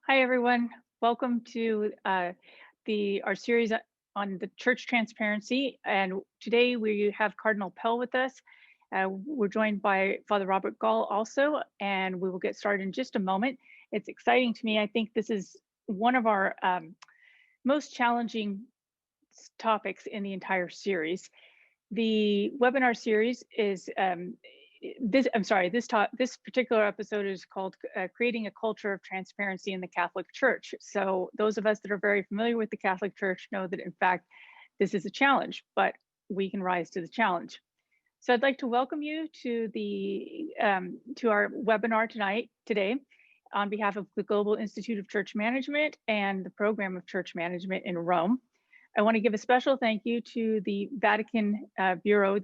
Hi, everyone. Welcome to our series on the church transparency. And today we have Cardinal Pell with us. We're joined by Father Robert Gahl also, and we will get started in just a moment. It's exciting to me. I think this is one of our most challenging topics in the entire series. The webinar series is this particular episode is called Creating a Culture of Transparency in the Catholic Church. So those of us that are very familiar with the Catholic Church know that in fact this is a challenge, but we can rise to the challenge. So I'd like to welcome you to our webinar today on behalf of the Global Institute of Church Management and the Program of Church Management in Rome. I want to give a special thank you to the Vatican Bureau,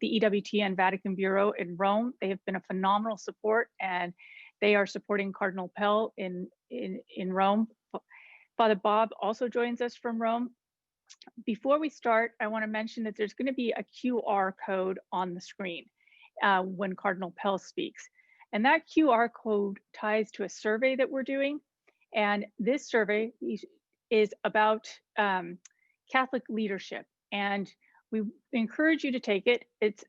the EWTN Vatican Bureau in Rome. They have been a phenomenal support, and they are supporting Cardinal Pell in Rome. Father Bob also joins us from Rome. Before we start, I want to mention that there's going to be a QR code on the screen when Cardinal Pell speaks. And that QR code ties to a survey that we're doing. And this survey is about Catholic leadership, and we encourage you to take it. It's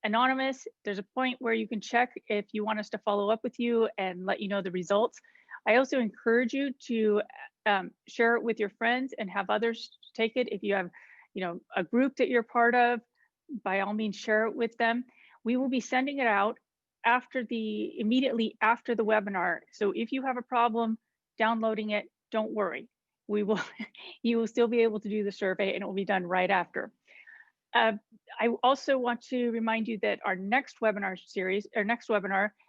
anonymous. There's a point where you can check if you want us to follow up with you and let you know the results. I also encourage you to share it with your friends and have others take it. If you have, a group that you're part of, by all means, share it with them. We will be sending it out immediately after the webinar. So if you have a problem downloading it, don't worry. You will still be able to do the survey, and it will be done right after. I also want to remind you that our next webinar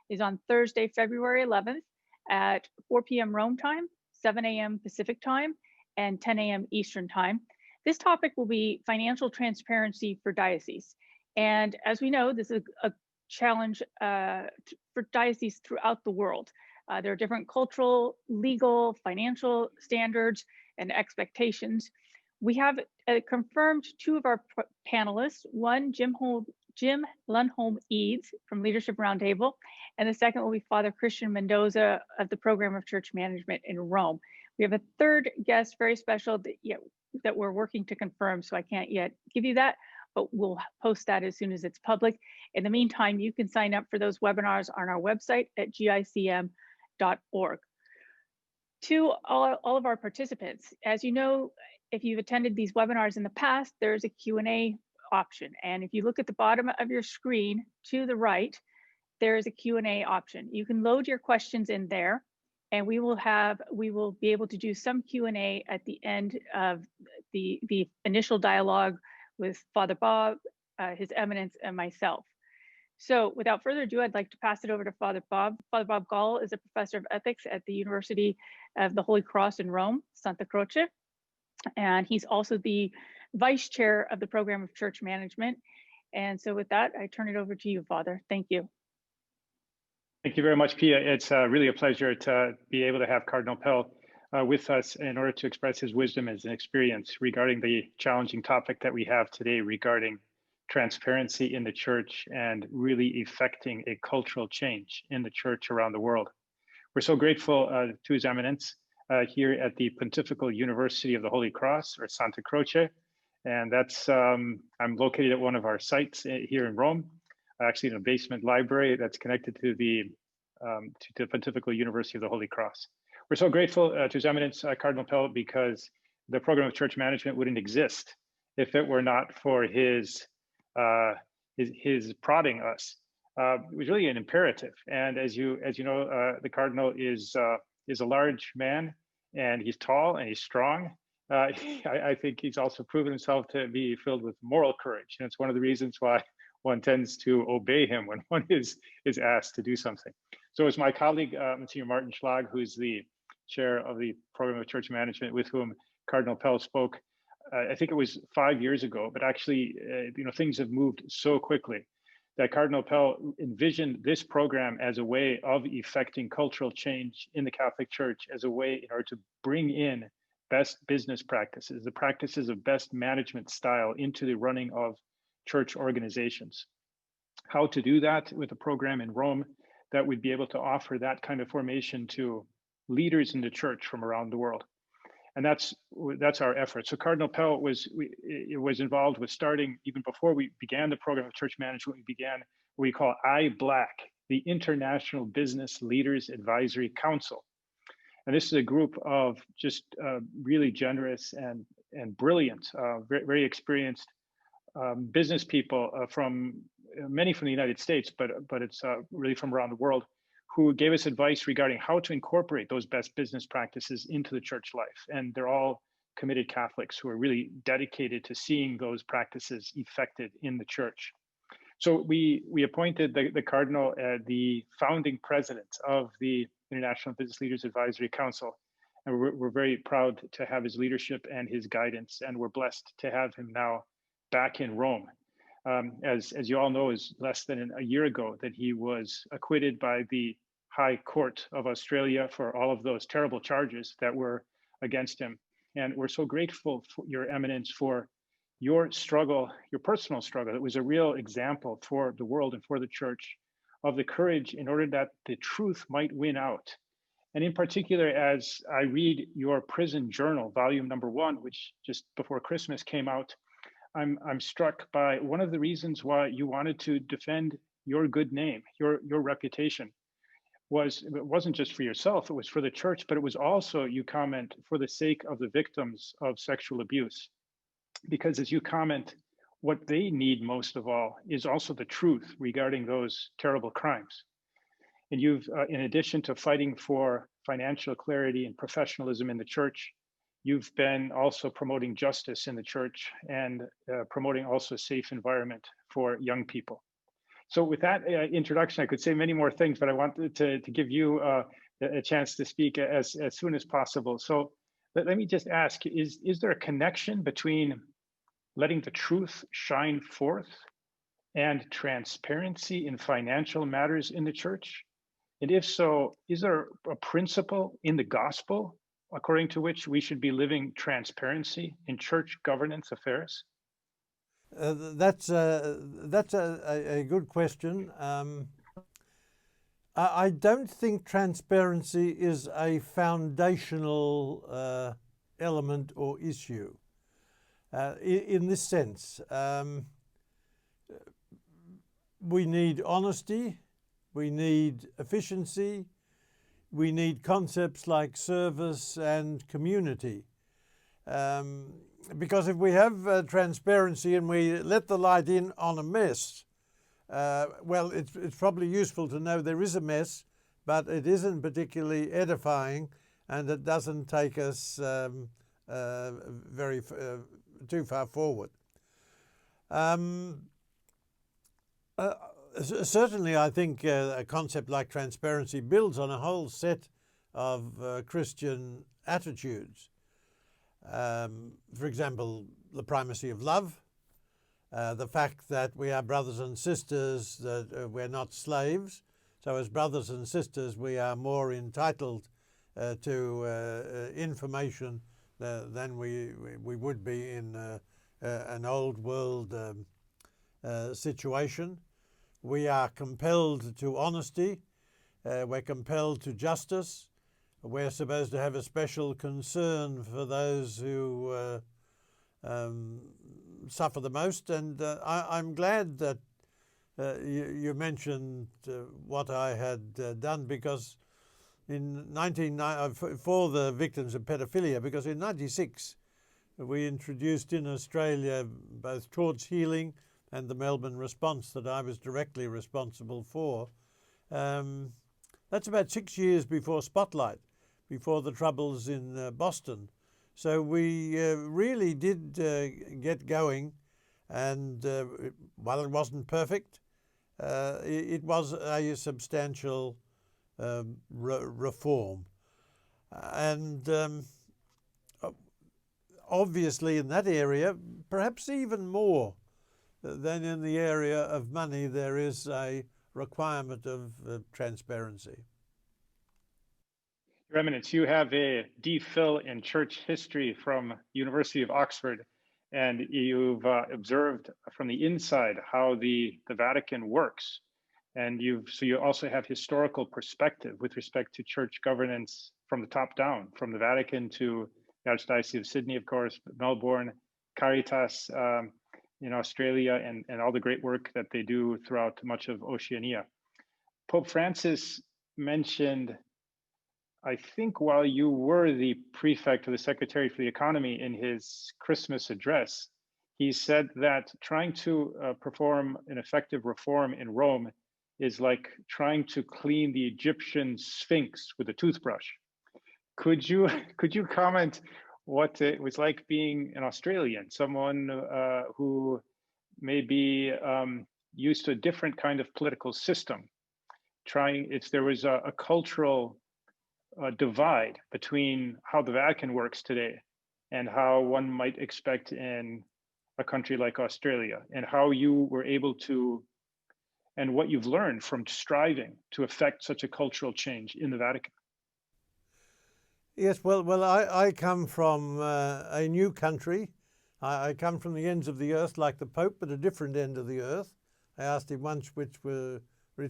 is on Thursday, February 11th at 4 p.m. Rome time, 7 a.m. Pacific time, and 10 a.m. Eastern time. This topic will be financial transparency for dioceses. And as we know, this is a challenge for dioceses throughout the world. There are different cultural, legal, financial standards and expectations. We have confirmed two of our panelists, one, Jim Lundholm Eads from Leadership Roundtable, and the second will be Father Christian Mendoza of the Program of Church Management in Rome. We have a third guest, very special, that we're working to confirm, so I can't yet give you that, but we'll post that as soon as it's public. In the meantime, you can sign up for those webinars on our website at GICM.org. To all of our participants, as you know, if you've attended these webinars in the past, there's a Q&A option. And if you look at the bottom of your screen to the right, there is a Q&A option. You can load your questions in there, and we will be able to do some Q&A at the end of the initial dialogue with Father Bob, His Eminence, and myself. So without further ado, I'd like to pass it over to Father Bob. Father Bob Gahl is a professor of ethics at the University of the Holy Cross in Rome, Santa Croce. And he's also the vice chair of the Program of Church Management. And so with that, I turn it over to you, Father. Thank you. Thank you very much, Pia. It's really a pleasure to be able to have Cardinal Pell with us in order to express his wisdom and experience regarding the challenging topic that we have today regarding transparency in the church and really effecting a cultural change in the church around the world. We're so grateful to His Eminence here at the Pontifical University of the Holy Cross, or Santa Croce. And that's, I'm located at one of our sites here in Rome, actually in a basement library that's connected to the Pontifical University of the Holy Cross. We're so grateful to His Eminence, Cardinal Pell, because the Program of Church Management wouldn't exist if it were not for his prodding us. It was really an imperative. And as you know, the Cardinal is a large man, and he's tall and he's strong. I think he's also proven himself to be filled with moral courage. And it's one of the reasons why one tends to obey him when one is asked to do something. So it's my colleague, Monsignor Martin Schlag, who's the chair of the Program of Church Management, with whom Cardinal Pell spoke. I think it was 5 years ago, but actually, things have moved so quickly that Cardinal Pell envisioned this program as a way of effecting cultural change in the Catholic Church, as a way in order to bring in best business practices, the practices of best management style into the running of church organizations. How to do that with a program in Rome that would be able to offer that kind of formation to leaders in the church from around the world. And that's our effort. So Cardinal Pell was involved with starting, even before we began the program of church management, we began what we call iBlack, the International Business Leaders Advisory Council. And this is a group of just really generous and brilliant, very experienced business people from many from the United States, but it's really from around the world, who gave us advice regarding how to incorporate those best business practices into the church life. And they're all committed Catholics who are really dedicated to seeing those practices effected in the church. So we appointed the Cardinal the founding president of the International Business Leaders Advisory Council. And we're very proud to have his leadership and his guidance. And we're blessed to have him now back in Rome. As you all know, is less than a year ago that he was acquitted by the High Court of Australia for all of those terrible charges that were against him. And we're so grateful for Your Eminence for your struggle, your personal struggle. It was a real example for the world and for the church of the courage in order that the truth might win out. And in particular, as I read your prison journal, volume #1, which just before Christmas came out, I'm struck by one of the reasons why you wanted to defend your good name, your reputation. It wasn't just for yourself, it was for the church, but it was also, you comment, for the sake of the victims of sexual abuse. Because as you comment, what they need most of all is also the truth regarding those terrible crimes. And you've, in addition to fighting for financial clarity and professionalism in the church, you've been also promoting justice in the church and promoting also a safe environment for young people. So with that introduction, I could say many more things, but I wanted to give you a chance to speak as soon as possible. So let me just ask, is there a connection between letting the truth shine forth and transparency in financial matters in the church? And if so, is there a principle in the gospel according to which we should be living transparency in church governance affairs? That's a good question. I don't think transparency is a foundational element or issue in this sense. We need honesty, we need efficiency, we need concepts like service and community. Because if we have transparency and we let the light in on a mess, well, it's probably useful to know there is a mess, but it isn't particularly edifying, and it doesn't take us too far forward. Certainly, I think a concept like transparency builds on a whole set of Christian attitudes. For example, the primacy of love, the fact that we are brothers and sisters, that we're not slaves. So as brothers and sisters, we are more entitled to information than we would be in an old world situation. We are compelled to honesty. We're compelled to justice. We're supposed to have a special concern for those who suffer the most. And I'm glad that you mentioned what I had done, because for the victims of pedophilia, because in 1996 we introduced in Australia both Towards Healing and the Melbourne response that I was directly responsible for. That's about 6 years before Spotlight, before the troubles in Boston. So we really did get going, and while it wasn't perfect, it was a substantial reform. And obviously in that area, perhaps even more than in the area of money, there is a requirement of transparency. Your Eminence, you have a DPhil in church history from University of Oxford, and you've observed from the inside how the Vatican works. And so you also have historical perspective with respect to church governance from the top down, from the Vatican to the Archdiocese of Sydney, of course, Melbourne, Caritas in Australia, and all the great work that they do throughout much of Oceania. Pope Francis mentioned, I think while you were the prefect of the Secretariat for the Economy in his Christmas address, he said that trying to perform an effective reform in Rome is like trying to clean the Egyptian Sphinx with a toothbrush. Could you comment what it was like being an Australian, someone who may be used to a different kind of political system? There was a cultural divide between how the Vatican works today and how one might expect in a country like Australia, and how you were able to, and what you've learned from striving to affect such a cultural change in the Vatican. Yes, well, I come from a new country. I come from the ends of the earth like the Pope, but a different end of the earth. I asked him once which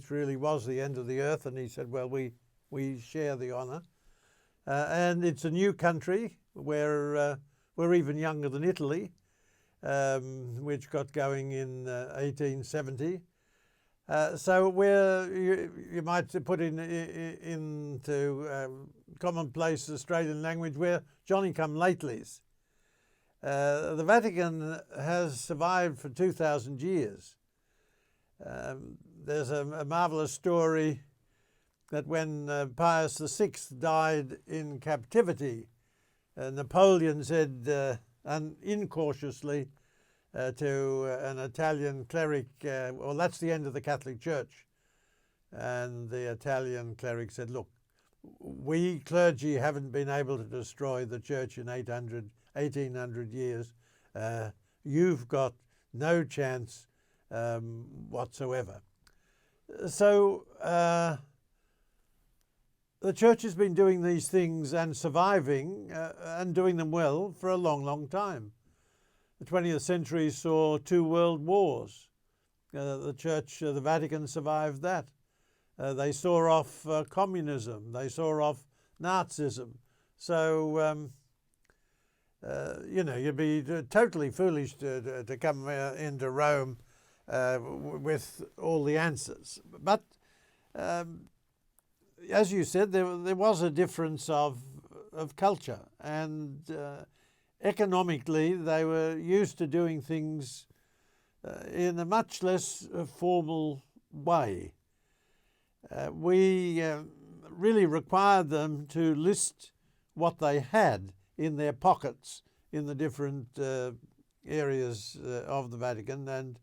really was the end of the earth, and he said, well, we share the honour. And it's a new country where we're even younger than Italy, which got going in 1870. So you might put into commonplace Australian language, we're Johnny-come-latelys. The Vatican has survived for 2,000 years. There's a marvellous story that when Pius VI died in captivity, Napoleon said incautiously to an Italian cleric, well, that's the end of the Catholic Church. And the Italian cleric said, look, we clergy haven't been able to destroy the church in 1800 years. You've got no chance whatsoever. So the church has been doing these things and surviving and doing them well for a long, long time. The 20th century saw 2 world wars. The church, the Vatican survived that. They saw off communism. They saw off Nazism. So, you'd be totally foolish to come into Rome with all the answers. But as you said, there was a difference of culture, and economically they were used to doing things in a much less formal way. We really required them to list what they had in their pockets in the different areas of the Vatican, and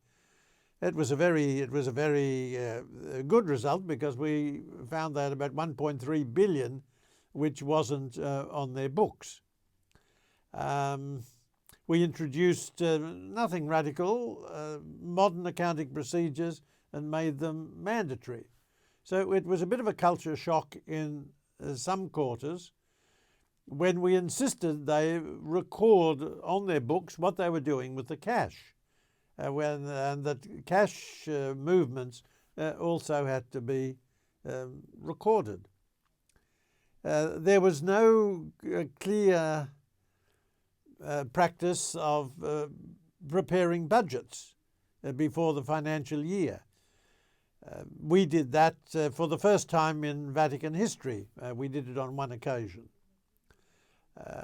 it was a very good result, because we found that about 1.3 billion, which wasn't on their books. We introduced nothing radical, modern accounting procedures, and made them mandatory. So it was a bit of a culture shock in some quarters when we insisted they record on their books what they were doing with the cash, and that cash movements also had to be recorded. There was no clear practice of preparing budgets before the financial year. We did that for the first time in Vatican history. We did it on one occasion.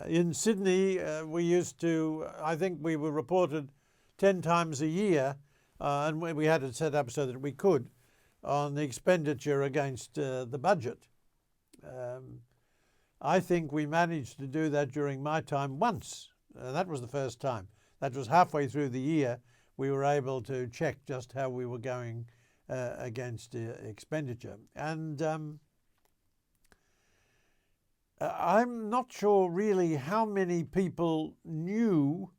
In Sydney, we used to, I think we were reported 10 times a year, and we had it set up so that we could, on the expenditure against the budget. I think we managed to do that during my time once. That was the first time. That was halfway through the year. We were able to check just how we were going against expenditure. And I'm not sure really how many people knew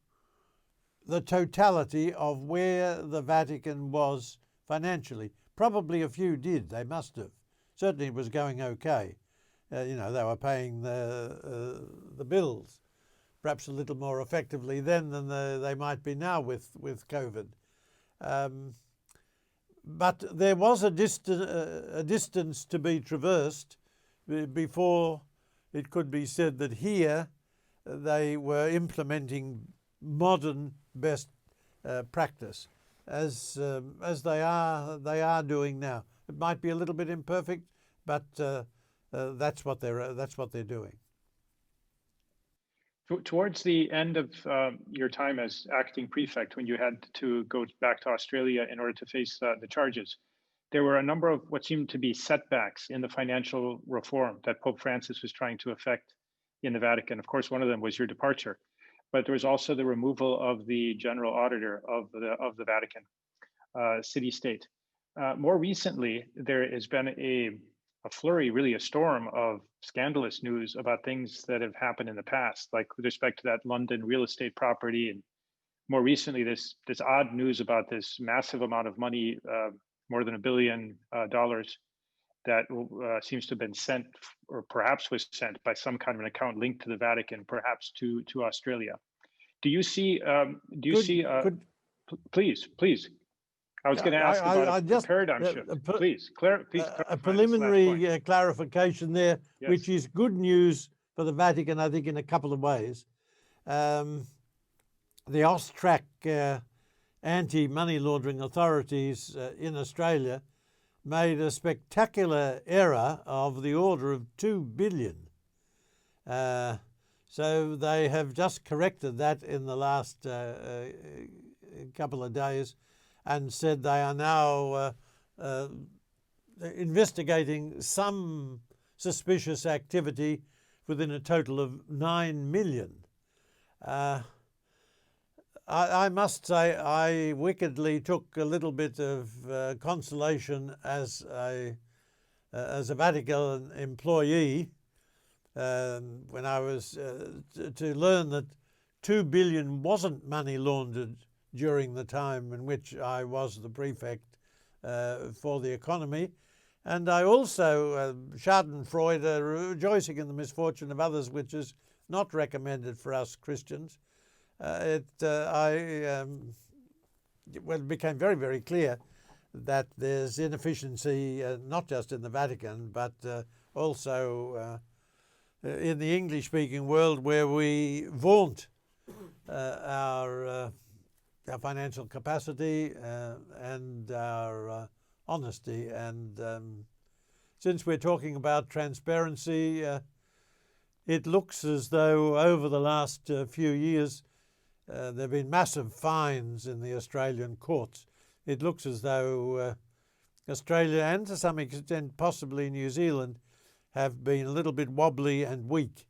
the totality of where the Vatican was financially. Probably a few did. They must have. Certainly it was going okay. They were paying the bills, perhaps a little more effectively then than they might be now with COVID. but there was a distance to be traversed before it could be said that here they were implementing modern best practice, as they are doing now. It might be a little bit imperfect, but that's what they're doing. Towards the end of your time as acting prefect, when you had to go back to Australia in order to face the charges, there were a number of what seemed to be setbacks in the financial reform that Pope Francis was trying to effect in the Vatican. Of course, one of them was your departure, but there was also the removal of the general auditor of the Vatican city-state. More recently, there has been a flurry, really a storm of scandalous news about things that have happened in the past, like with respect to that London real estate property, and more recently this odd news about this massive amount of money, more than $1 billion, that seems to have been sent, or perhaps was sent by some kind of an account linked to the Vatican, perhaps to Australia. Do you see? Please. I was going to ask about a paradigm shift. Please clarify a preliminary clarification there, yes, which is good news for the Vatican, I think, in a couple of ways. The Austrac anti-money laundering authorities in Australia made a spectacular error of the order of $2 billion. So they have just corrected that in the last couple of days, and said they are now investigating some suspicious activity within a total of $9 million. I must say I wickedly took a little bit of consolation as a Vatican employee when I was to learn that $2 billion wasn't money laundered during the time in which I was the prefect for the economy. And I also, Schadenfreude, rejoicing in the misfortune of others, which is not recommended for us Christians. It became very, very clear that there's inefficiency not just in the Vatican, but also in the English-speaking world, where we vaunt our financial capacity and our honesty. And since we're talking about transparency, it looks as though over the last few years there have been massive fines in the Australian courts. It looks as though Australia, and to some extent possibly New Zealand, have been a little bit wobbly and weak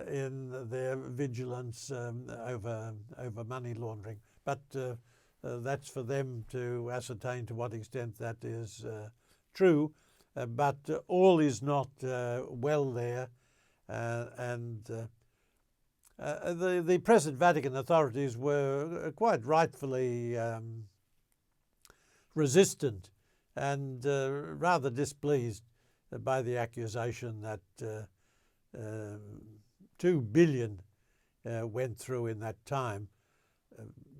in their vigilance over money laundering. But that's for them to ascertain to what extent that is true. But all is not well there. And the present Vatican authorities were quite rightfully resistant and rather displeased by the accusation that $2 billion went through in that time,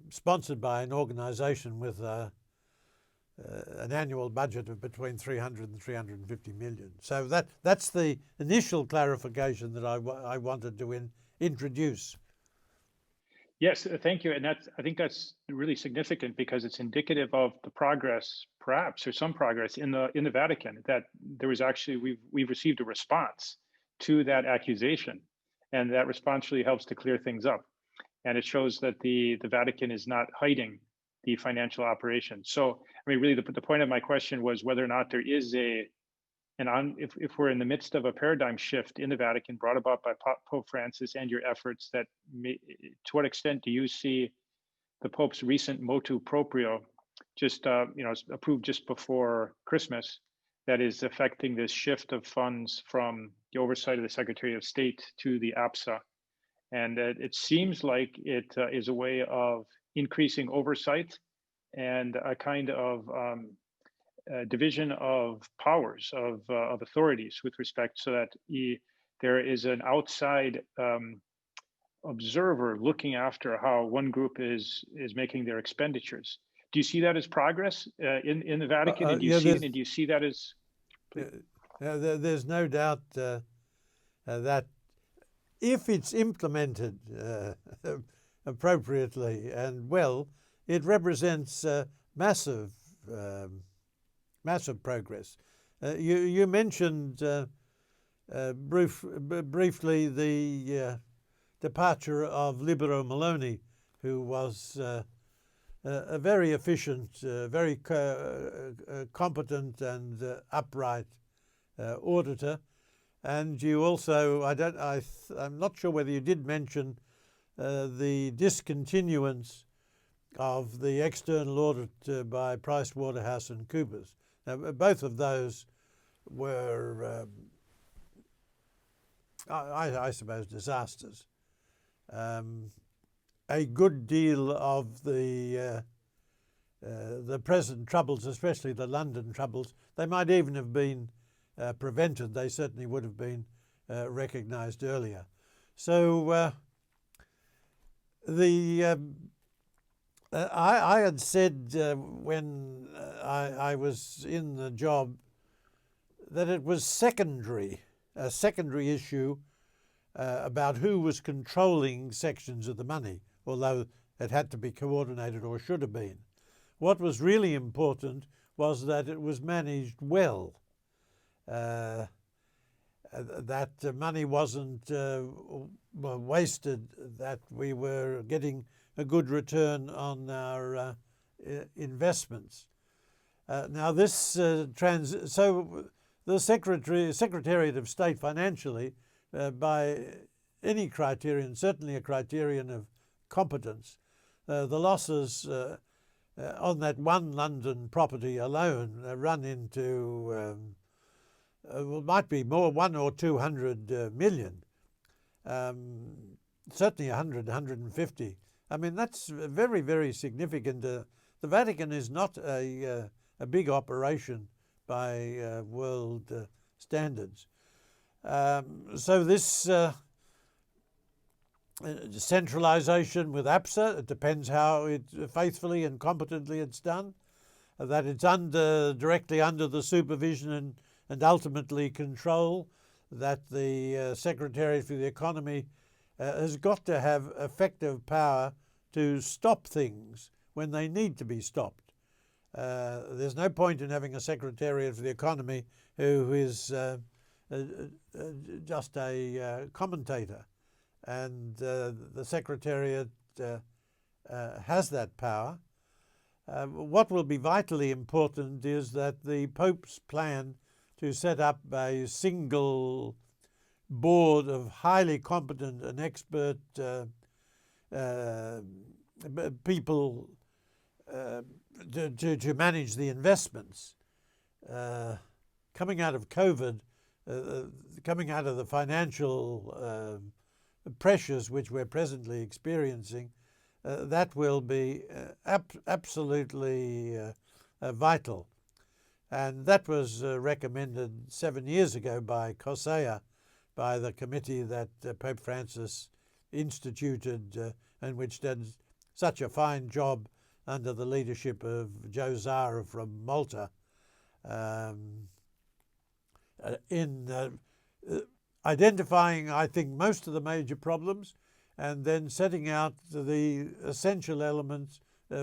sponsored by an organisation with an annual budget of between 300 and 350 million. So that's the initial clarification that I wanted to introduce. Yes, thank you. And I think that's really significant, because it's indicative of the progress, perhaps, or some progress in the Vatican, that there was actually, we've received a response to that accusation, and that response really helps to clear things up. And it shows that the Vatican is not hiding the financial operation. So, I mean, really, the point of my question was whether or not there is if we're in the midst of a paradigm shift in the Vatican brought about by Pope Francis and your efforts, to what extent do you see the Pope's recent motu proprio, just approved just before Christmas, that is affecting this shift of funds from the oversight of the Secretary of State to the APSA? And it seems like it is a way of increasing oversight and a kind of division of powers of authorities with respect, so that there is an outside observer looking after how one group is making their expenditures. Do you see that as progress in the Vatican? And do you yeah, see it, and do you see that as? There's no doubt that if it's implemented appropriately and well, it represents massive progress. You mentioned briefly the departure of Libero Maloney, who was a very efficient, very competent and upright auditor. And you also, I'm not sure whether you did mention the discontinuance of the external audit by PricewaterhouseCoopers. Now, both of those were, I suppose, disasters. A good deal of the present troubles, especially the London troubles, they might even have been prevented. They certainly would have been recognised earlier. So I had said when I was in the job that it was a secondary issue about who was controlling sections of the money, although it had to be coordinated or should have been. What was really important was that it was managed well, that money wasn't wasted, that we were getting a good return on our investments. Now this so the Secretariat of State financially, by any criterion, certainly a criterion of competence, the losses on that one London property alone run into might be more, 100 or 200 million, certainly 100, 150. I mean, that's very, very significant. The Vatican is not a big operation by world standards. So this centralisation with APSA, it depends how it faithfully and competently it's done, that it's directly under the supervision and ultimately control, that the Secretariat for the Economy has got to have effective power to stop things when they need to be stopped. There's no point in having a Secretariat for the Economy who is just a commentator, and the Secretariat has that power. What will be vitally important is that the Pope's plan to set up a single board of highly competent and expert people to manage the investments. Coming out of COVID, coming out of the financial pressures which we're presently experiencing, that will be absolutely vital. And that was recommended 7 years ago by COSEA, by the committee that Pope Francis instituted and which did such a fine job under the leadership of Joe Zara from Malta in identifying, I think, most of the major problems and then setting out the essential elements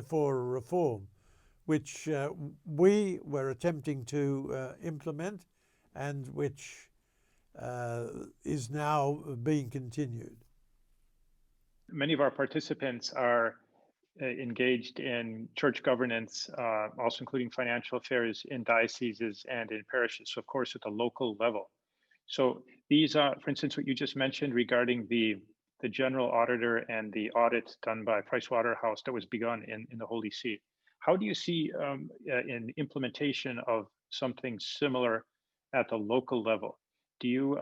for reform, which we were attempting to implement and which is now being continued. Many of our participants are engaged in church governance, also including financial affairs in dioceses and in parishes, so of course at the local level. So these, for instance, what you just mentioned regarding the general auditor and the audit done by Pricewaterhouse that was begun in the Holy See. How do you see in implementation of something similar at the local level? Do you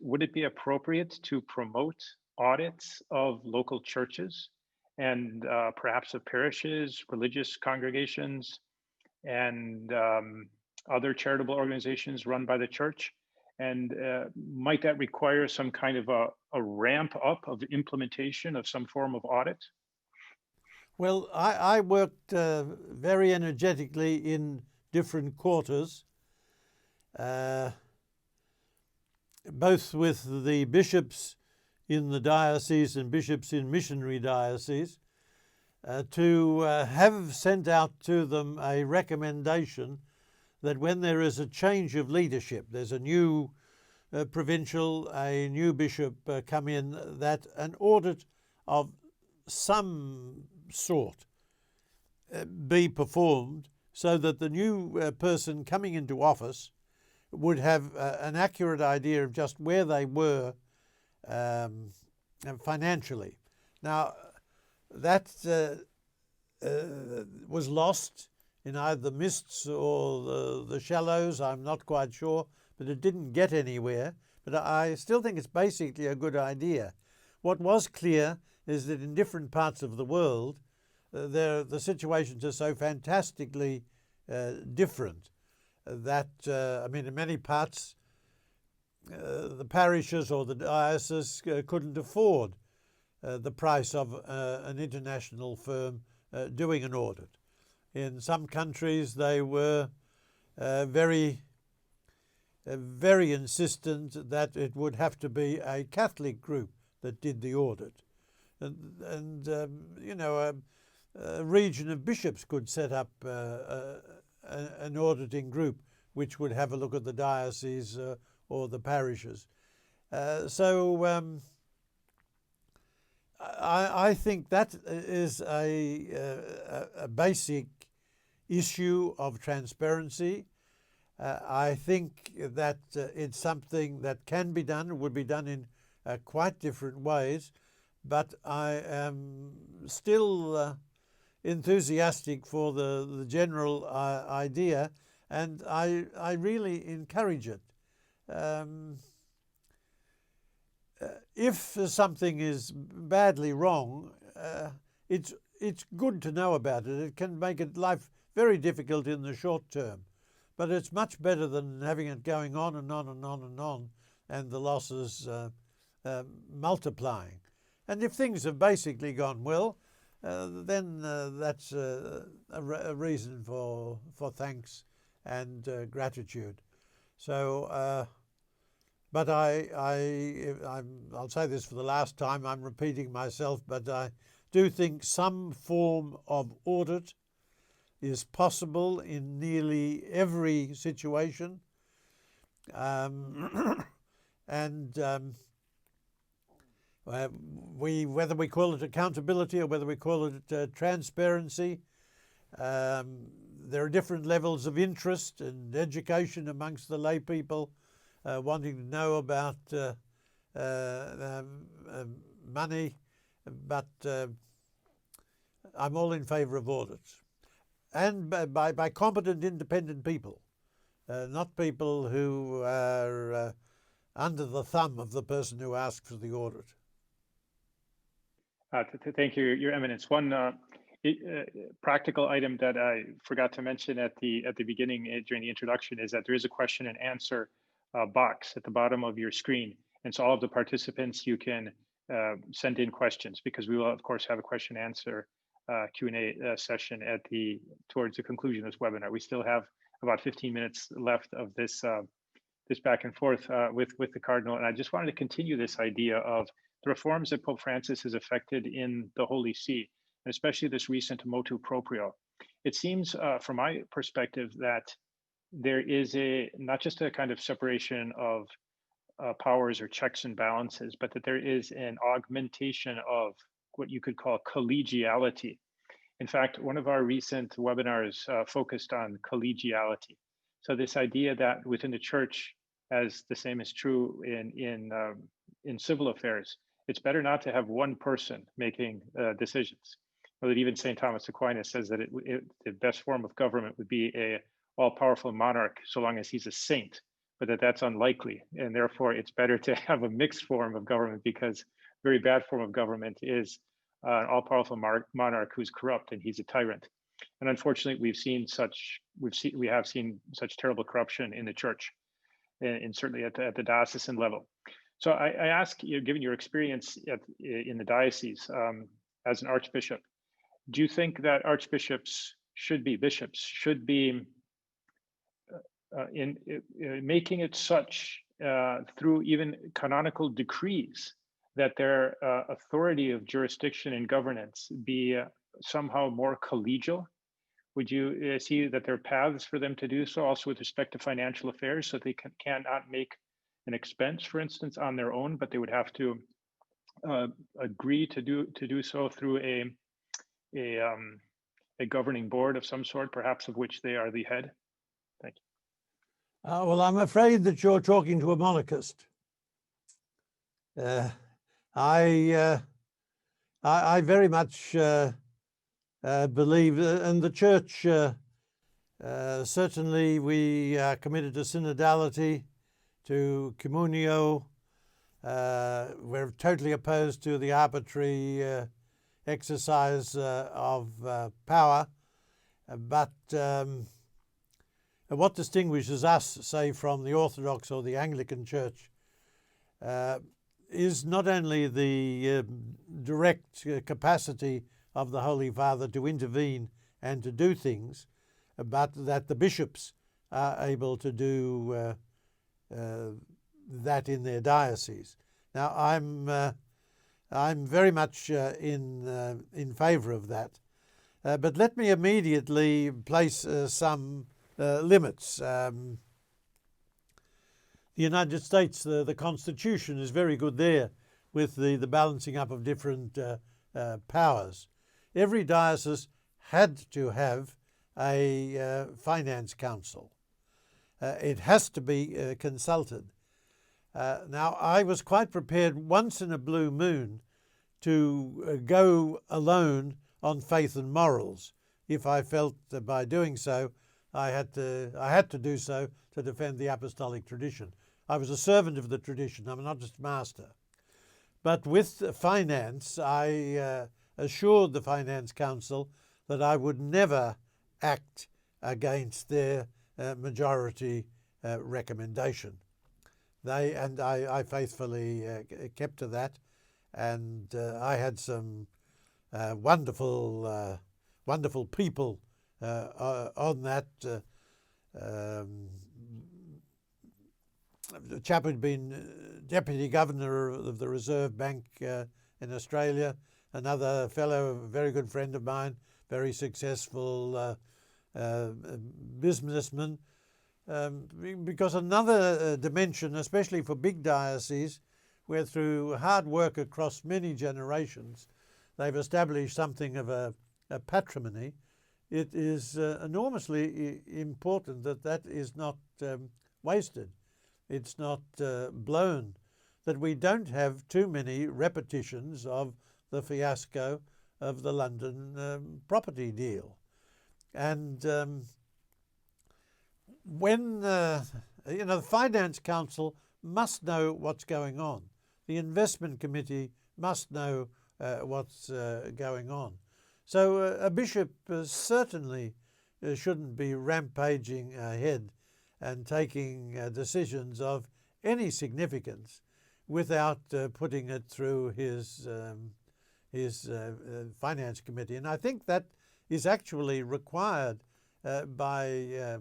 would it be appropriate to promote audits of local churches and perhaps of parishes, religious congregations, and other charitable organizations run by the church? And might that require some kind of a ramp up of the implementation of some form of audit? Well, I worked very energetically in different quarters, both with the bishops in the diocese and bishops in missionary dioceses, to have sent out to them a recommendation that when there is a change of leadership, there's a new provincial, a new bishop come in, that an audit of some sort be performed so that the new person coming into office would have an accurate idea of just where they were financially. Now, that was lost in either the mists or the shallows, I'm not quite sure, but it didn't get anywhere. But I still think it's basically a good idea. What was clear is that in different parts of the world, the situations are so fantastically different that, I mean, in many parts, the parishes or the dioceses couldn't afford the price of an international firm doing an audit. In some countries, they were very insistent that it would have to be a Catholic group that did the audit. And you know, a region of bishops could set up an auditing group which would have a look at the diocese or the parishes. I think that is a basic issue of transparency. I think that it's something that can be done, would be done in quite different ways, but I am still enthusiastic for the general idea, and I really encourage it. If something is badly wrong, it's good to know about it. It can make life very difficult in the short term, but it's much better than having it going on and on and on and on, and the losses multiplying. And if things have basically gone well, then that's a reason for thanks and gratitude. So, but I'll say this for the last time, I'm repeating myself, but I do think some form of audit is possible in nearly every situation. Whether we call it accountability or whether we call it transparency, there are different levels of interest and education amongst the lay people wanting to know about money, but I'm all in favour of audits, and by competent independent people, not people who are under the thumb of the person who asks for the audit. Thank you, Your Eminence. One practical item that I forgot to mention at the beginning during the introduction is that there is a question and answer box at the bottom of your screen, and so all of the participants, you can send in questions, because we will of course have a question and answer Q&A session towards the conclusion of this webinar. We still have about 15 minutes left of this this back and forth with the Cardinal, and I just wanted to continue this idea of the reforms that Pope Francis has effected in the Holy See, and especially this recent motu proprio. It seems, from my perspective, that there is not just a kind of separation of powers or checks and balances, but that there is an augmentation of what you could call collegiality. In fact, one of our recent webinars focused on collegiality. So this idea that within the Church, as the same is true in civil affairs, it's better not to have one person making decisions. Well, that even St. Thomas Aquinas says that the best form of government would be a all-powerful monarch, so long as he's a saint, but that's unlikely, and therefore it's better to have a mixed form of government, because very bad form of government is an all-powerful monarch who's corrupt and he's a tyrant. And unfortunately, we have seen such terrible corruption in the Church, and certainly at the diocesan level. So I ask you, given your experience in the diocese as an archbishop, do you think that archbishops should be, bishops should be in making it such through even canonical decrees that their authority of jurisdiction and governance be somehow more collegial? Would you see that there are paths for them to do so, also with respect to financial affairs, so they cannot make an expense, for instance, on their own, but they would have to agree to do so through a governing board of some sort, perhaps of which they are the head? Thank you. Well, I'm afraid that you're talking to a monarchist. I very much believe, and the church, certainly we are committed to synodality, to communio. We're totally opposed to the arbitrary exercise of power. But what distinguishes us, say, from the Orthodox or the Anglican Church is not only the direct capacity of the Holy Father to intervene and to do things, but that the bishops are able to do that in their diocese. Now, I'm very much in favour of that, but let me immediately place some limits. The United States, the Constitution is very good there with the balancing up of different powers. Every diocese had to have a finance council. It has to be consulted. Now, I was quite prepared once in a blue moon to go alone on faith and morals if I felt that by doing so I had to do so to defend the apostolic tradition. I was a servant of the tradition. I'm not just master. But with finance, I assured the Finance Council that I would never act against their majority recommendation. I faithfully kept to that, and I had some wonderful people on that. The chap who'd been Deputy Governor of the Reserve Bank in Australia, another fellow, a very good friend of mine, very successful businessman. Because another dimension, especially for big dioceses, where through hard work across many generations, they've established something of a patrimony, it is enormously important that that is not wasted. It's not blown, that we don't have too many repetitions of the fiasco of the London property deal. And when, the Finance Council must know what's going on. The Investment Committee must know what's going on. So a bishop certainly shouldn't be rampaging ahead and taking decisions of any significance without putting it through his Finance Committee. And I think that is actually required by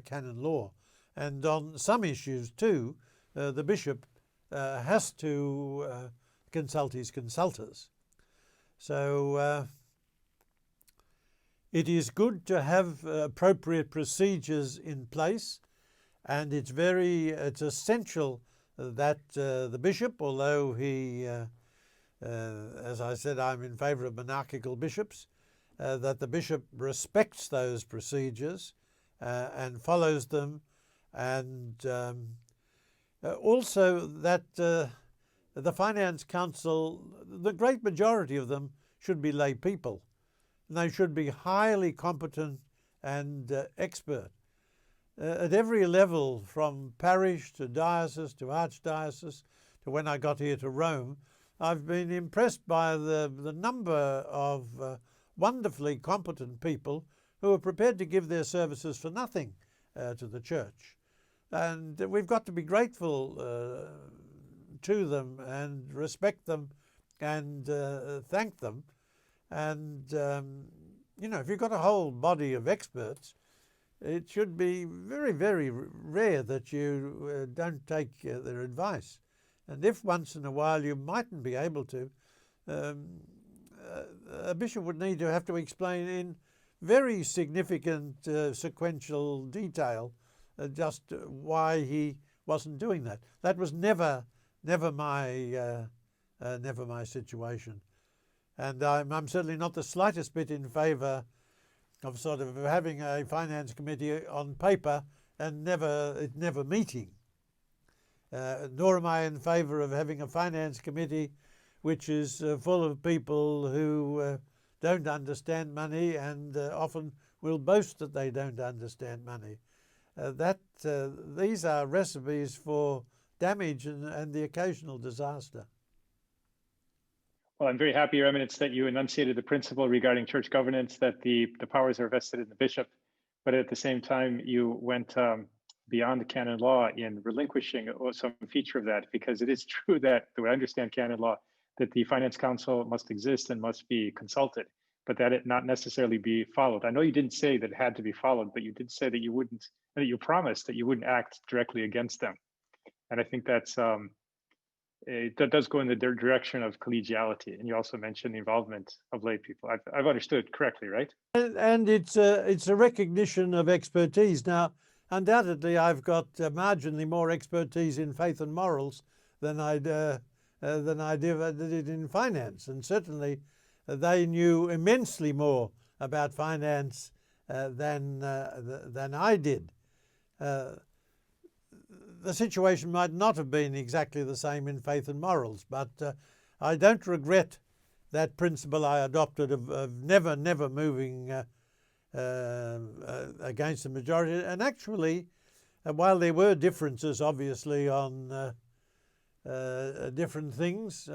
canon law. And on some issues too, the bishop has to consult his consultors. So it is good to have appropriate procedures in place, and it's essential that the bishop, although he, as I said, I'm in favour of monarchical bishops, that the bishop respects those procedures and follows them, and also that the Finance Council, the great majority of them, should be lay people. And they should be highly competent and expert. At every level, from parish to diocese to archdiocese to when I got here to Rome, I've been impressed by the number of wonderfully competent people who are prepared to give their services for nothing to the church. And we've got to be grateful to them and respect them and thank them. And, if you've got a whole body of experts, it should be very, very rare that you don't take their advice. And if once in a while you mightn't be able to, a bishop would need to have to explain in very significant sequential detail just why he wasn't doing that. That was never my situation, and I'm certainly not the slightest bit in favour of sort of having a finance committee on paper and never meeting. Nor am I in favour of having a finance committee which is full of people who don't understand money and often will boast that they don't understand money. These are recipes for damage and the occasional disaster. Well, I'm very happy, Your Eminence, that you enunciated the principle regarding church governance, that the powers are vested in the bishop, but at the same time, you went beyond the canon law in relinquishing some feature of that, because it is true that, the way I understand canon law, that the Finance Council must exist and must be consulted, but that it not necessarily be followed. I know you didn't say that it had to be followed, but you did say that you wouldn't, that you promised that you wouldn't act directly against them. And I think that does go in the direction of collegiality. And you also mentioned the involvement of lay people. I've understood correctly, right? And it's a recognition of expertise. Now, undoubtedly, I've got marginally more expertise in faith and morals than I did in finance, and certainly they knew immensely more about finance than I did. The situation might not have been exactly the same in faith and morals, but I don't regret that principle I adopted of never moving against the majority. And actually, while there were differences, obviously, on different things,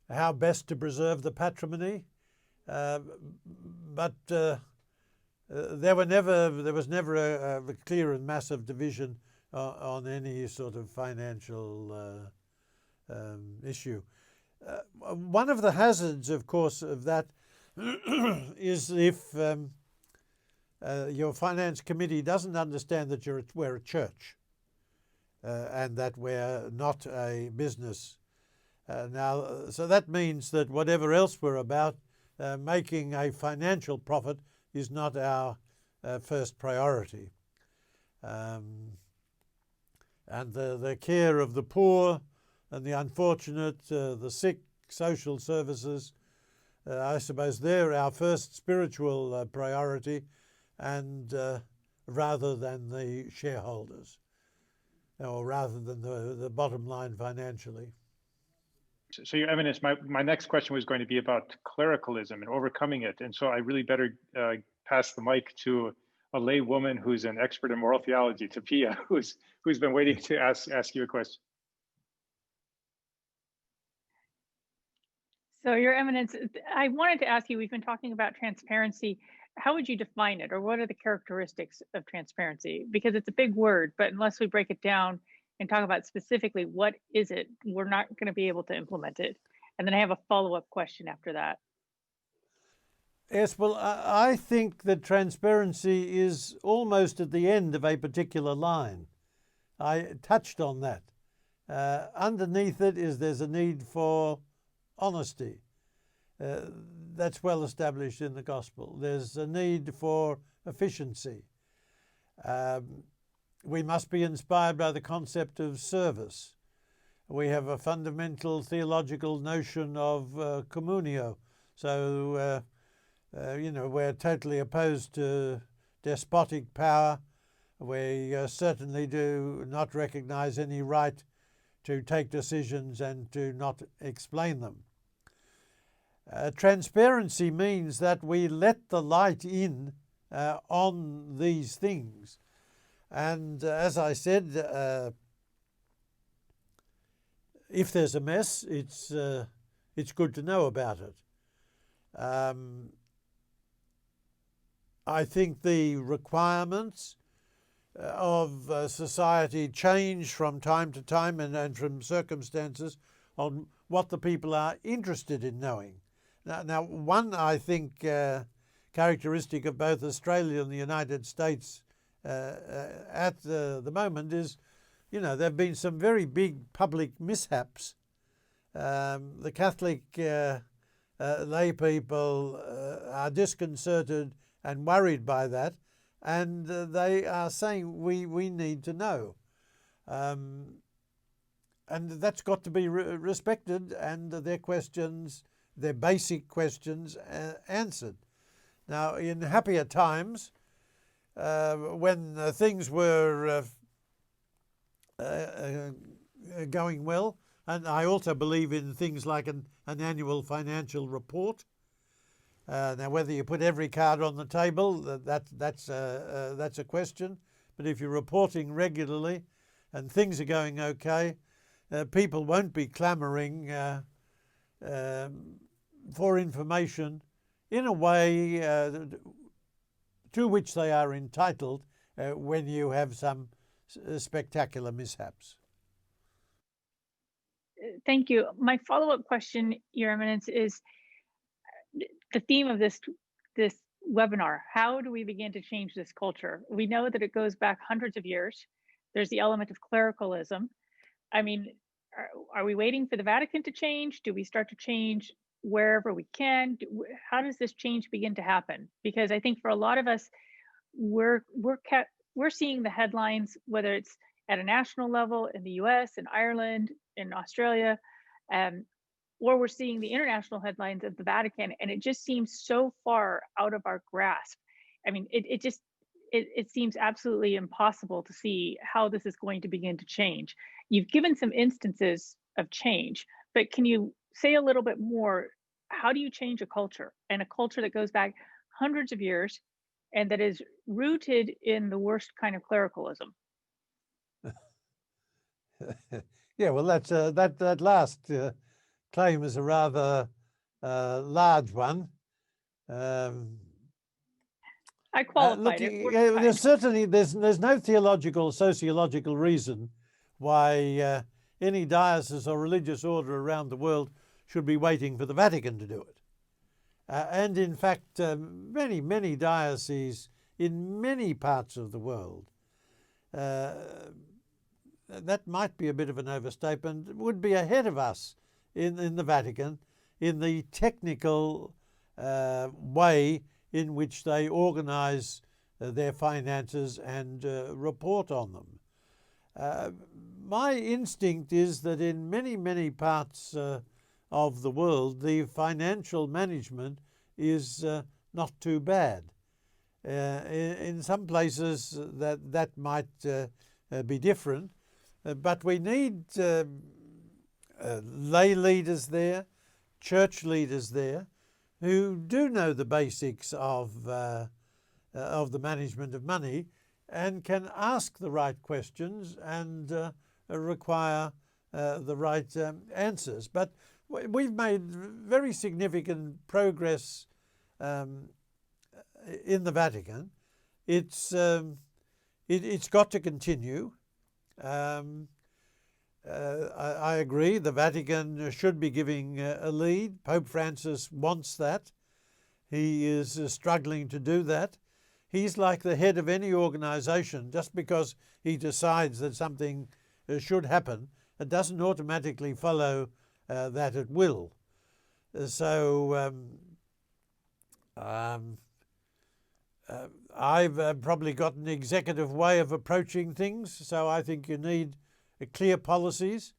how best to preserve the patrimony, but there was never a clear and massive division on any sort of financial issue. One of the hazards, of course, of that is if your finance committee doesn't understand that we're a church and that we're not a business. So that means that whatever else we're about, making a financial profit is not our first priority. And the care of the poor and the unfortunate, the sick, social services, I suppose they're our first spiritual priority, and rather than the shareholders, or rather than the bottom line financially. So, Your Eminence, my next question was going to be about clericalism and overcoming it. And so I really better pass the mic to a lay woman who's an expert in moral theology, to Pia, who's been waiting to ask you a question. So, Your Eminence, I wanted to ask you, we've been talking about transparency. How would you define it, or what are the characteristics of transparency? Because it's a big word, but unless we break it down and talk about specifically what is it, we're not going to be able to implement it. And then I have a follow-up question after that. Yes, well, I think that transparency is almost at the end of a particular line. I touched on that. Underneath it there's a need for honesty. That's well established in the gospel. There's a need for efficiency. We must be inspired by the concept of service. We have a fundamental theological notion of communio. So, we're totally opposed to despotic power. We certainly do not recognize any right to take decisions and to not explain them. Transparency means that we let the light in on these things. And as I said, if there's a mess, it's good to know about it. I think the requirements of society change from time to time and from circumstances on what the people are interested in knowing. Now, one, I think, characteristic of both Australia and the United States at the moment is, there have been some very big public mishaps. The Catholic lay people are disconcerted and worried by that, and they are saying we need to know. And that's got to be respected, and their questions, their basic questions, answered. Now, in happier times, when things were going well, and I also believe in things like an annual financial report. Now, whether you put every card on the table, that's a question. But if you're reporting regularly and things are going okay, people won't be clamouring for information in a way to which they are entitled when you have some spectacular mishaps. Thank you. My follow-up question, Your Eminence, is the theme of this webinar. How do we begin to change this culture? We know that it goes back hundreds of years. There's the element of clericalism. I mean, are we waiting for the Vatican to change? Do we start to change wherever we can? How does this change begin to happen? Because I think for a lot of us, we're seeing the headlines, whether it's at a national level in the US, in Ireland, in Australia, or we're seeing the international headlines of the Vatican, and it just seems so far out of our grasp. I mean, it seems absolutely impossible to see how this is going to begin to change. You've given some instances of change, but can you say a little bit more? How do you change a culture, and a culture that goes back hundreds of years and that is rooted in the worst kind of clericalism? Yeah, well, that last claim is a rather large one. I qualified it. There's certainly there's no theological, sociological reason why any diocese or religious order around the world should be waiting for the Vatican to do it. And in fact, many dioceses in many parts of the world, that might be a bit of an overstatement, would be ahead of us in the Vatican in the technical way in which they organise their finances and report on them. My instinct is that in many parts of the world, the financial management is not too bad. In some places that might be different, but we need lay leaders there, church leaders there, who do know the basics of the management of money and can ask the right questions and require the right answers. But we've made very significant progress in the Vatican. It's got to continue. I agree, the Vatican should be giving a lead. Pope Francis wants that. He is struggling to do that. He's like the head of any organisation. Just because he decides that something should happen, it doesn't automatically follow that it will. So I've probably got an executive way of approaching things, so I think you need clear policies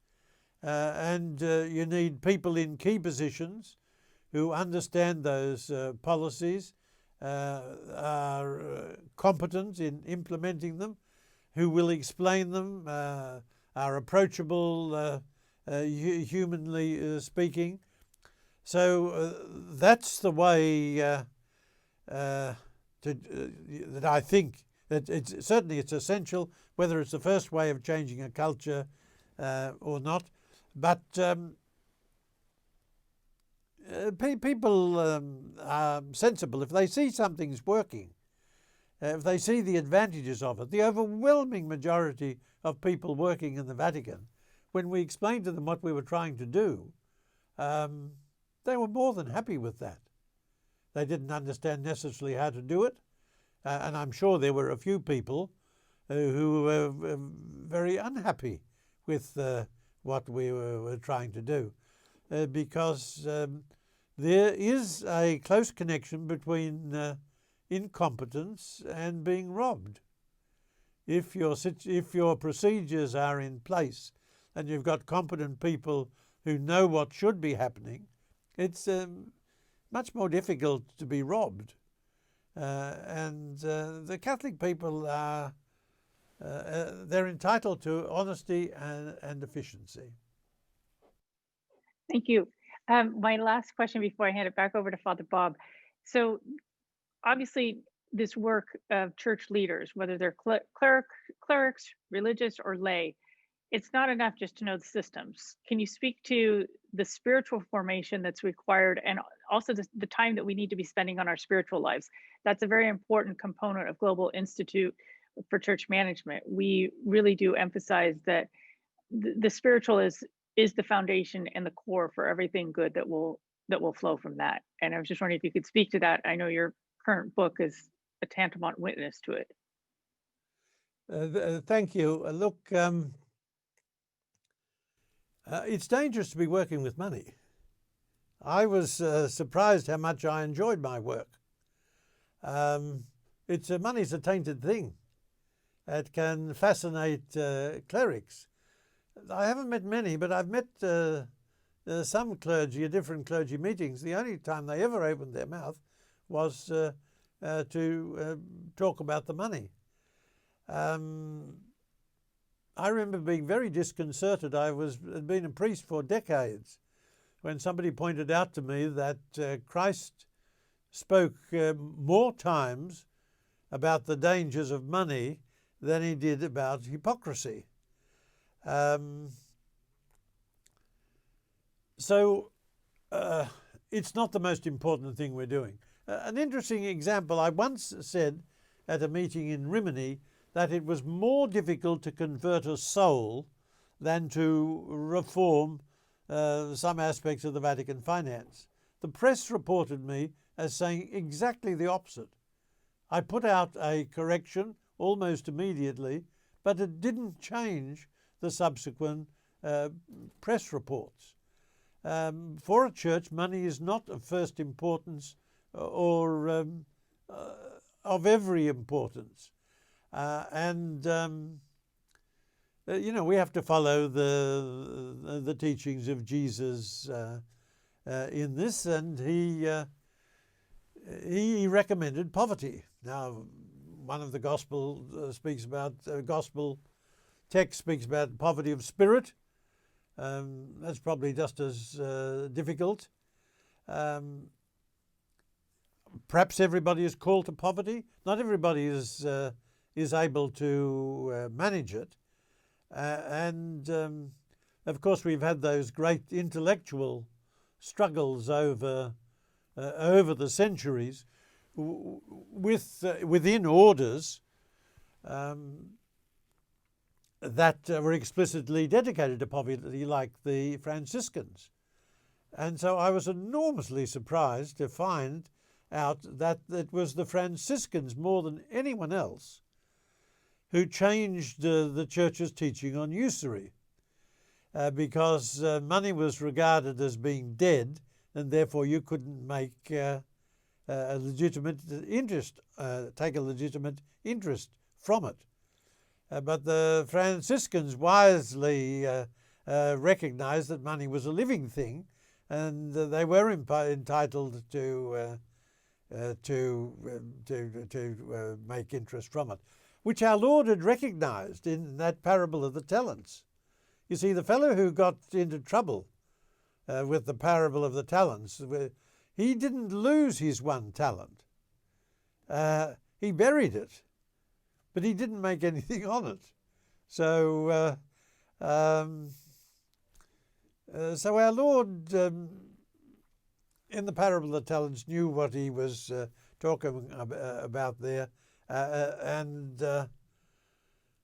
and you need people in key positions who understand those policies, are competent in implementing them, who will explain them, are approachable humanly speaking. So that's the way that I think that it's essential, whether it's the first way of changing a culture or not. But people are sensible. If they see something's working, if they see the advantages of it, the overwhelming majority of people working in the Vatican, when we explained to them what we were trying to do, they were more than happy with that. They didn't understand necessarily how to do it, and I'm sure there were a few people who were very unhappy with what we were trying to do, because there is a close connection between incompetence and being robbed. If your procedures are in place and you've got competent people who know what should be happening, it's much more difficult to be robbed. And the Catholic people are they're entitled to honesty and efficiency. Thank you. My last question before I hand it back over to Father Bob. So obviously this work of church leaders, whether they're clerics, religious, or lay, it's not enough just to know the systems. Can you speak to the spiritual formation that's required, and also the time that we need to be spending on our spiritual lives? That's a very important component of Global Institute for Church Management. We really do emphasize that the spiritual is the foundation and the core for everything good that will flow from that. And I was just wondering if you could speak to that. I know your current book is a tantamount witness to it. Thank you. Look, it's dangerous to be working with money. I was surprised how much I enjoyed my work. Money's a tainted thing. It can fascinate clerics. I haven't met many, but I've met some clergy at different clergy meetings. The only time they ever opened their mouth was to talk about the money. I remember being very disconcerted. Had been a priest for decades when somebody pointed out to me that Christ spoke more times about the dangers of money than he did about hypocrisy. So it's not the most important thing we're doing. An interesting example, I once said at a meeting in Rimini that it was more difficult to convert a soul than to reform some aspects of the Vatican finance. The press reported me as saying exactly the opposite. I put out a correction almost immediately, but it didn't change the subsequent press reports. For a church, money is not of first importance or of every importance. We have to follow the teachings of Jesus in this, and he recommended poverty. Now, one of the gospel gospel text speaks about poverty of spirit. That's probably just as difficult. Perhaps everybody is called to poverty. Not everybody is able to manage it. Of course, we've had those great intellectual struggles over the centuries within orders that were explicitly dedicated to poverty, like the Franciscans. And so I was enormously surprised to find out that it was the Franciscans more than anyone else who changed the church's teaching on usury, because money was regarded as being dead, and therefore you couldn't make a legitimate interest, take a legitimate interest from it. But the Franciscans wisely recognized that money was a living thing, and they were entitled to make interest from it, which our Lord had recognized in that parable of the talents. You see, the fellow who got into trouble with the parable of the talents, he didn't lose his one talent. He buried it, but he didn't make anything on it. So our Lord, in the parable of the talents, knew what he was talking about there. And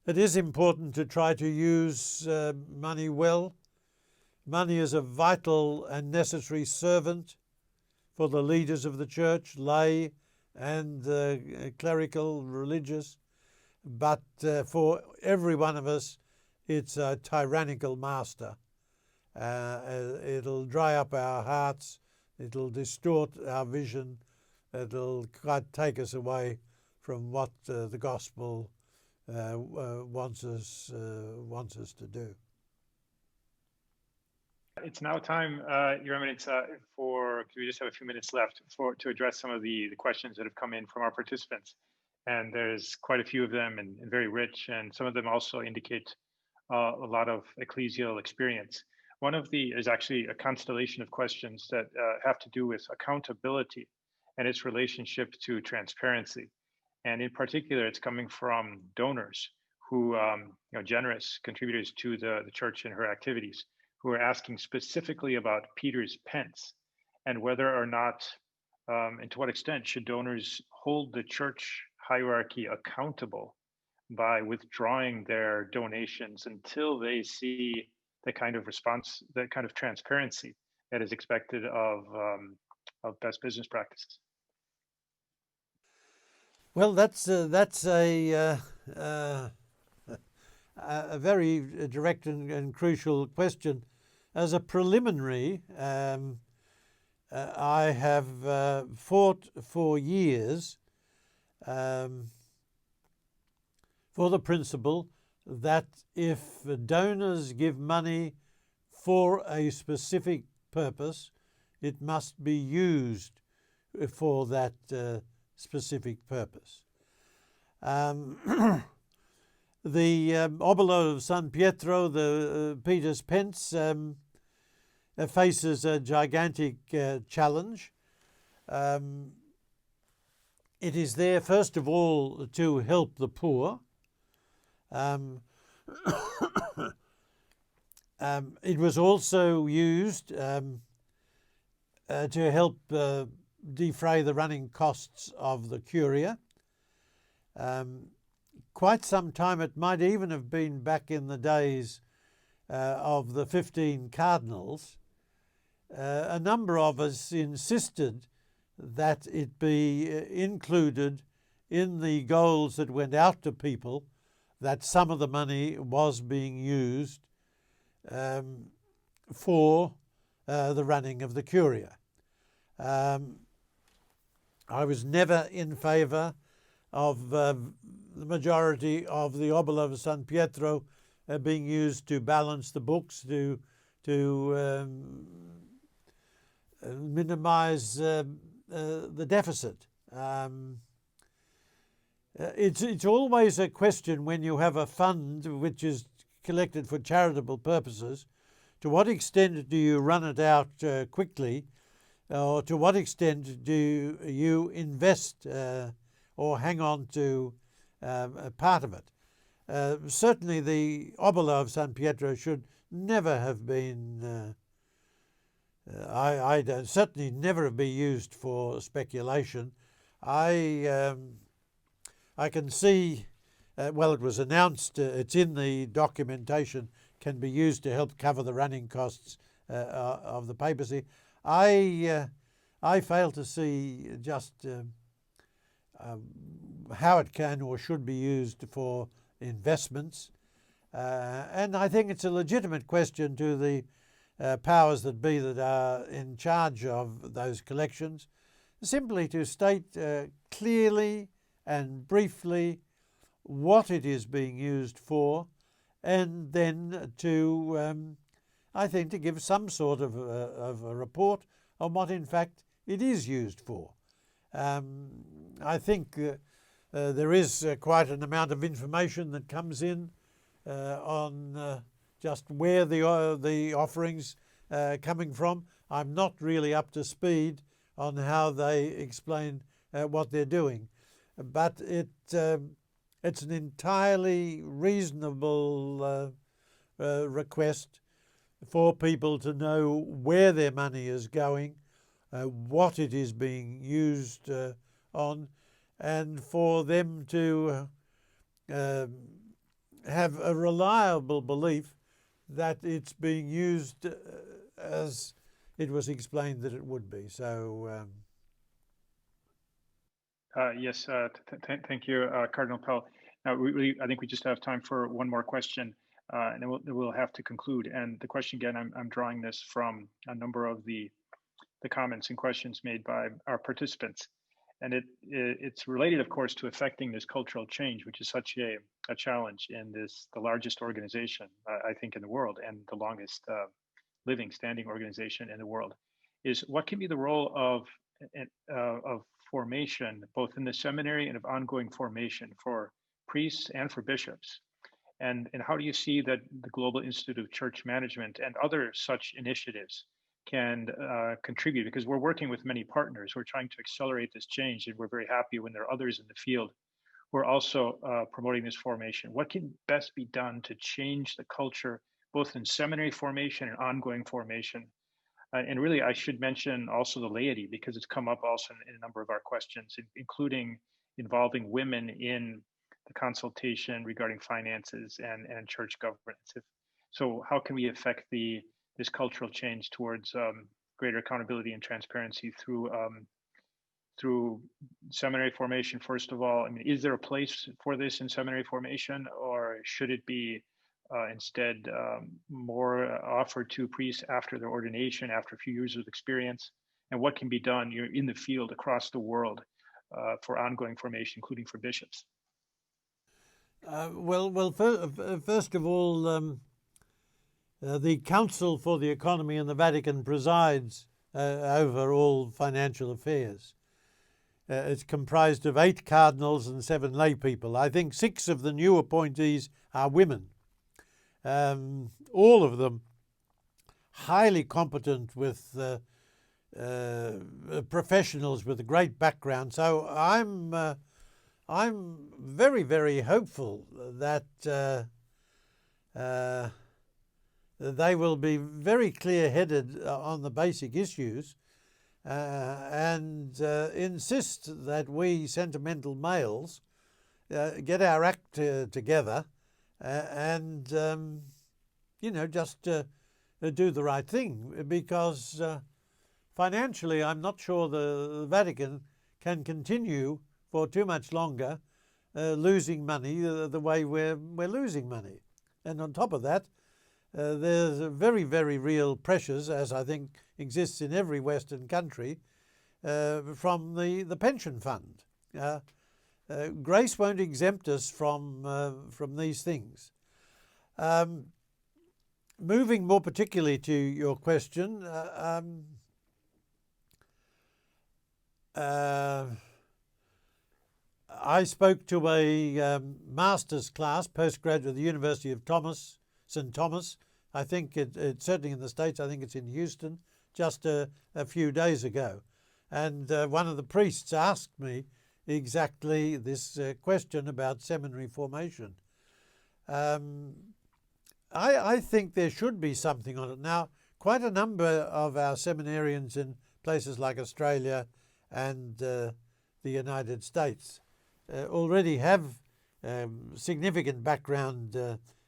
it is important to try to use money well. Money is a vital and necessary servant for the leaders of the church, lay and clerical, religious, but for every one of us, it's a tyrannical master. It'll dry up our hearts, it'll distort our vision, it'll quite take us away from what the gospel wants us to do. It's now time, Your Eminence, we just have a few minutes left to address some of the questions that have come in from our participants. And there's quite a few of them and very rich, and some of them also indicate a lot of ecclesial experience. One of is actually a constellation of questions that have to do with accountability and its relationship to transparency. And in particular, it's coming from donors who, generous contributors to the church and her activities, who are asking specifically about Peter's pence and whether or not, and to what extent, should donors hold the church hierarchy accountable by withdrawing their donations until they see the kind of response, the kind of transparency that is expected of best business practices. Well, that's a very direct and crucial question. As a preliminary, I have fought for years for the principle that if donors give money for a specific purpose, it must be used for that specific purpose. The Obolo of San Pietro, the Peter's Pence, faces a gigantic challenge. It is there, first of all, to help the poor. It was also used to help defray the running costs of the Curia. Quite some time, it might even have been back in the days of the 15 cardinals, a number of us insisted that it be included in the goals that went out to people, that some of the money was being used for the running of the Curia. I was never in favour of the majority of the Obolo of San Pietro being used to balance the books, to minimise the deficit. It's always a question when you have a fund which is collected for charitable purposes, to what extent do you run it out quickly, or to what extent do you invest or hang on to a part of it? Certainly the Obolo of San Pietro should never have been, certainly never be used for speculation. I can see, well, it was announced, it's in the documentation, can be used to help cover the running costs of the papacy. I fail to see just how it can or should be used for investments. And I think it's a legitimate question to the powers that be that are in charge of those collections, simply to state clearly and briefly what it is being used for, and then to, I think, to give some sort of a report on what in fact it is used for. I think there is quite an amount of information that comes in on just where the offerings coming from. I'm not really up to speed on how they explain what they're doing, but it's an entirely reasonable request for people to know where their money is going, what it is being used on, and for them to have a reliable belief that it's being used as it was explained that it would be. So Yes, thank you, Cardinal Pell. Now, I think we just have time for one more question, and then we'll have to conclude. And the question again, I'm drawing this from a number of the comments and questions made by our participants, and it's related, of course, to affecting this cultural change, which is such a challenge in the largest organization I think in the world, and the longest living standing organization in the world. Is what can be the role of formation, both in the seminary and of ongoing formation for priests and for bishops? And how do you see that the Global Institute of Church Management and other such initiatives can contribute? Because we're working with many partners. We're trying to accelerate this change, and we're very happy when there are others in the field who are also promoting this formation. What can best be done to change the culture, both in seminary formation and ongoing formation? And really, I should mention also the laity, because it's come up also in a number of our questions, including involving women in the consultation regarding finances and church governance. So how can we affect this cultural change towards greater accountability and transparency through seminary formation, first of all? I mean, is there a place for this in seminary formation, or should it be instead more offered to priests after their ordination, after a few years of experience? And what can be done in the field across the world for ongoing formation, including for bishops? First of all, the Council for the Economy in the Vatican presides over all financial affairs. It's comprised of 8 cardinals and 7 lay people. I think 6 of the new appointees are women. All of them highly competent with professionals with a great background. So I'm very, very hopeful that they will be very clear-headed on the basic issues and insist that we sentimental males get our act together and just do the right thing, because financially I'm not sure the Vatican can continue for too much longer losing money the way we're losing money. And on top of that, there's very, very real pressures, as I think exists in every Western country, from the pension fund. Grace won't exempt us from these things. Moving more particularly to your question, I spoke to a master's class, postgraduate at the University of St. Thomas. I think it's certainly in the States, I think it's in Houston, just a few days ago. And one of the priests asked me exactly this question about seminary formation. I think there should be something on it. Now, quite a number of our seminarians in places like Australia and the United States already have significant background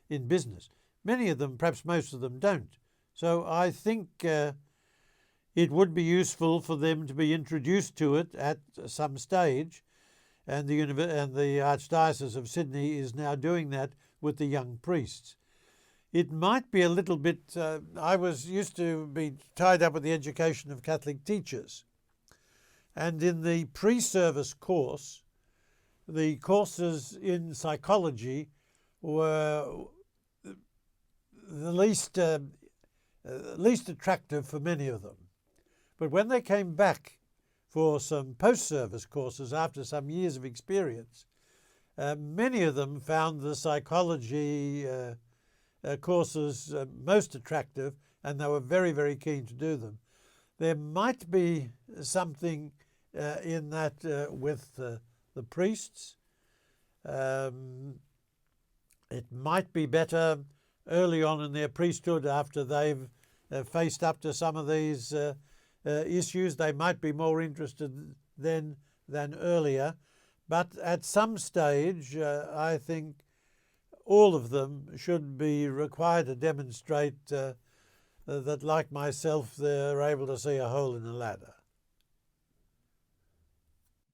in business. Many of them, perhaps most of them, don't. So I think it would be useful for them to be introduced to it at some stage, and the Archdiocese of Sydney is now doing that with the young priests. It might be a little bit, I used to be tied up with the education of Catholic teachers, and in the pre-service course, the courses in psychology were the least attractive for many of them. But when they came back for some post-service courses after some years of experience, many of them found the psychology courses most attractive, and they were very, very keen to do them. There might be something in that with the priests. It might be better early on in their priesthood, after they've faced up to some of these issues. They might be more interested then than earlier. But at some stage, I think all of them should be required to demonstrate that, like myself, they're able to see a hole in a ladder.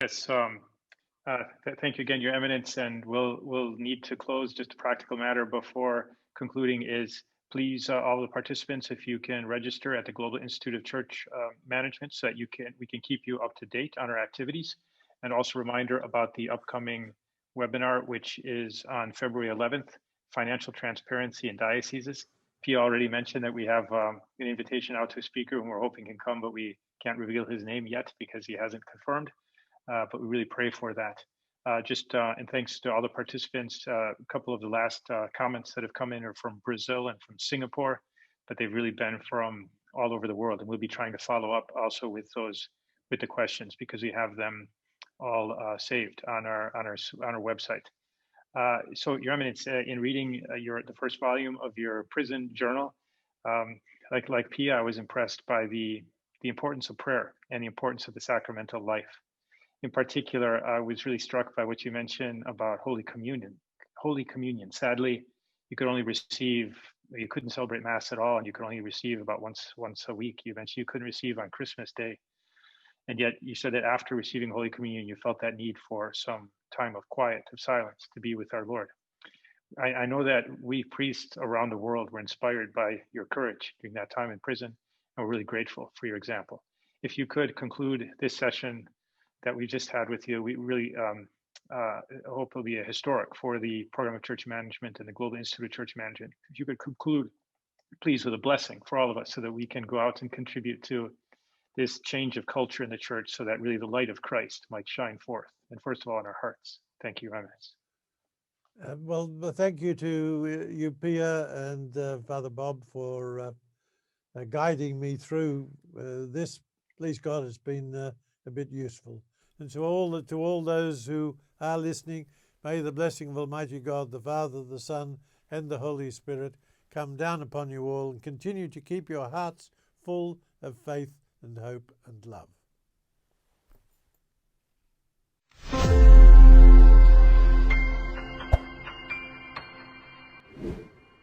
Yes. Thank you again, Your Eminence, and we'll need to close. Just a practical matter before concluding is please all the participants, if you can register at the Global Institute of Church Management so that we can keep you up to date on our activities. And also reminder about the upcoming webinar, which is on February 11th, Financial Transparency in Dioceses. Pia already mentioned that we have an invitation out to a speaker whom we're hoping can come, but we can't reveal his name yet because he hasn't confirmed. But we really pray for that. And thanks to all the participants. A couple of the last comments that have come in are from Brazil and from Singapore, but they've really been from all over the world. And we'll be trying to follow up also with the questions, because we have them all saved on our website. So, Your Eminence, in reading the first volume of your prison journal, like Pia, I was impressed by the importance of prayer and the importance of the sacramental life. In particular, I was really struck by what you mentioned about Holy Communion. Holy Communion. Sadly, you couldn't celebrate Mass at all, and you could only receive about once a week. You mentioned you couldn't receive on Christmas Day. And yet you said that after receiving Holy Communion, you felt that need for some time of quiet, of silence, to be with our Lord. I know that we priests around the world were inspired by your courage during that time in prison, and we're really grateful for your example. If you could conclude this session that we just had with you, we really hope it'll be a historic for the Program of Church Management and the Global Institute of Church Management. If you could conclude, please, with a blessing for all of us so that we can go out and contribute to this change of culture in the church so that really the light of Christ might shine forth, and first of all in our hearts. Thank you, Eminence. Well, thank you to you, Pia, and Father Bob, for guiding me through this. Please God, it's been a bit useful. And to all those who are listening, may the blessing of Almighty God, the Father, the Son, and the Holy Spirit come down upon you all and continue to keep your hearts full of faith and hope and love.